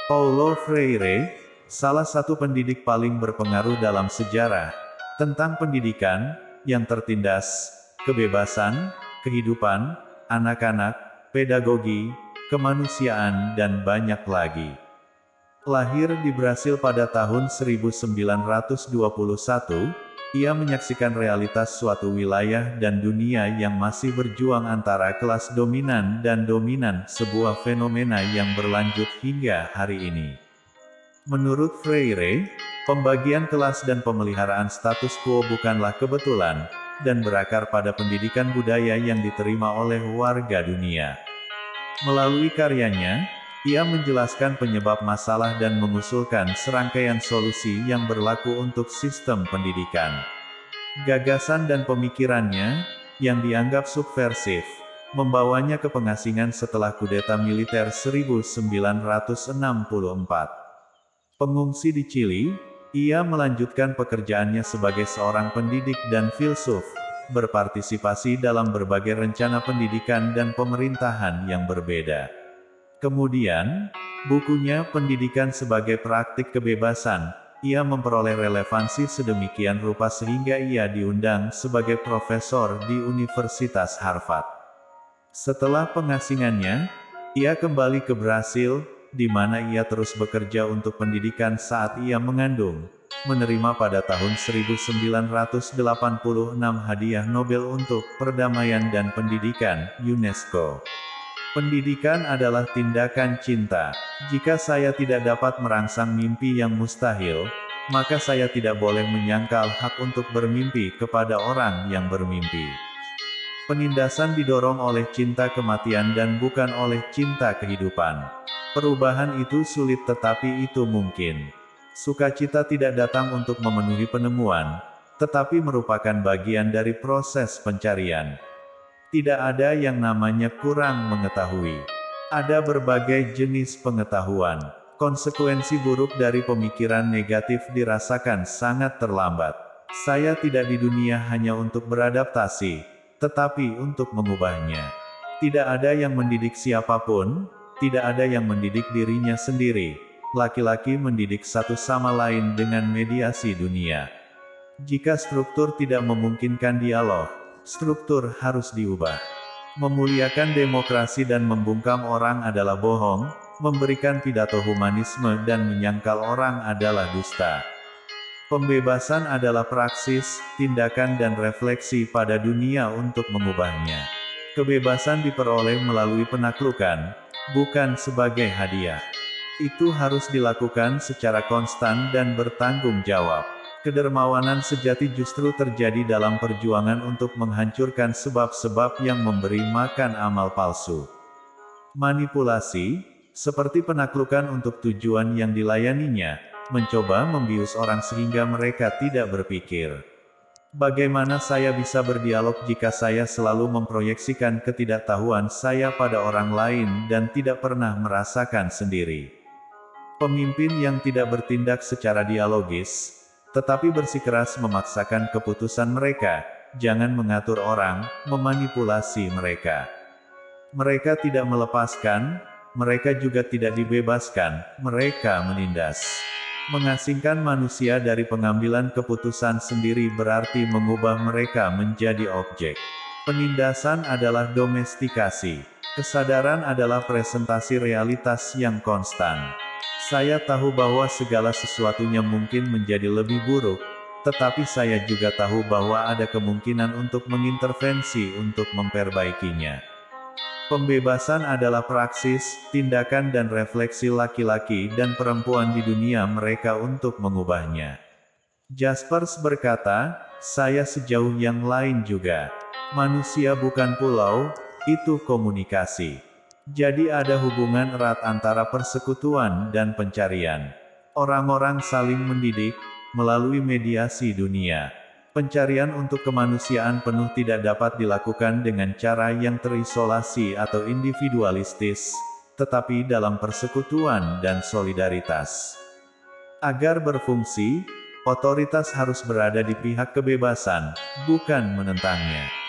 Paulo Freire, salah satu pendidik paling berpengaruh dalam sejarah, tentang pendidikan, yang tertindas, kebebasan, kehidupan, anak-anak, pedagogi, kemanusiaan dan banyak lagi. Lahir di Brasil pada tahun 1921, ia menyaksikan realitas suatu wilayah dan dunia yang masih berjuang antara kelas dominan dan dominan, sebuah fenomena yang berlanjut hingga hari ini. Menurut Freire, pembagian kelas dan pemeliharaan status quo bukanlah kebetulan, dan berakar pada pendidikan budaya yang diterima oleh warga dunia. Melalui karyanya, ia menjelaskan penyebab masalah dan mengusulkan serangkaian solusi yang berlaku untuk sistem pendidikan. Gagasan dan pemikirannya, yang dianggap subversif, membawanya ke pengasingan setelah kudeta militer 1964. Pengungsi di Chili, ia melanjutkan pekerjaannya sebagai seorang pendidik dan filsuf, berpartisipasi dalam berbagai rencana pendidikan dan pemerintahan yang berbeda. Kemudian, bukunya Pendidikan sebagai Praktik Kebebasan, ia memperoleh relevansi sedemikian rupa sehingga ia diundang sebagai profesor di Universitas Harvard. Setelah pengasingannya, ia kembali ke Brasil, di mana ia terus bekerja untuk pendidikan saat ia mengandung, menerima pada tahun 1986 hadiah Nobel untuk Perdamaian dan Pendidikan, UNESCO. Pendidikan adalah tindakan cinta. Jika saya tidak dapat merangsang mimpi yang mustahil, maka saya tidak boleh menyangkal hak untuk bermimpi kepada orang yang bermimpi. Penindasan didorong oleh cinta kematian dan bukan oleh cinta kehidupan. Perubahan itu sulit tetapi itu mungkin. Sukacita tidak datang untuk memenuhi penemuan, tetapi merupakan bagian dari proses pencarian. Tidak ada yang namanya kurang mengetahui. Ada berbagai jenis pengetahuan. Konsekuensi buruk dari pemikiran negatif dirasakan sangat terlambat. Saya tidak di dunia hanya untuk beradaptasi, tetapi untuk mengubahnya. Tidak ada yang mendidik siapapun, tidak ada yang mendidik dirinya sendiri. Laki-laki mendidik satu sama lain dengan mediasi dunia. Jika struktur tidak memungkinkan dialog, struktur harus diubah. Memuliakan demokrasi dan membungkam orang adalah bohong, memberikan pidato humanisme dan menyangkal orang adalah dusta. Pembebasan adalah praksis, tindakan dan refleksi pada dunia untuk mengubahnya. Kebebasan diperoleh melalui penaklukan, bukan sebagai hadiah. Itu harus dilakukan secara konstan dan bertanggung jawab. Kedermawanan sejati justru terjadi dalam perjuangan untuk menghancurkan sebab-sebab yang memberi makan amal palsu. Manipulasi, seperti penaklukan untuk tujuan yang dilayaninya, mencoba membius orang sehingga mereka tidak berpikir. Bagaimana saya bisa berdialog jika saya selalu memproyeksikan ketidaktahuan saya pada orang lain dan tidak pernah merasakan sendiri? Pemimpin yang tidak bertindak secara dialogis, tetapi bersikeras memaksakan keputusan mereka, jangan mengatur orang, memanipulasi mereka. Mereka tidak melepaskan, mereka juga tidak dibebaskan, mereka menindas. Mengasingkan manusia dari pengambilan keputusan sendiri berarti mengubah mereka menjadi objek. Penindasan adalah domestikasi. Kesadaran adalah presentasi realitas yang konstan. Saya tahu bahwa segala sesuatunya mungkin menjadi lebih buruk, tetapi saya juga tahu bahwa ada kemungkinan untuk mengintervensi untuk memperbaikinya. Pembebasan adalah praksis, tindakan dan refleksi laki-laki dan perempuan di dunia mereka untuk mengubahnya. Jaspers berkata, saya sejauh yang lain juga. Manusia bukan pulau, itu komunikasi. Jadi ada hubungan erat antara persekutuan dan pencarian. Orang-orang saling mendidik, melalui mediasi dunia. Pencarian untuk kemanusiaan penuh tidak dapat dilakukan dengan cara yang terisolasi atau individualistis, tetapi dalam persekutuan dan solidaritas. Agar berfungsi, otoritas harus berada di pihak kebebasan, bukan menentangnya.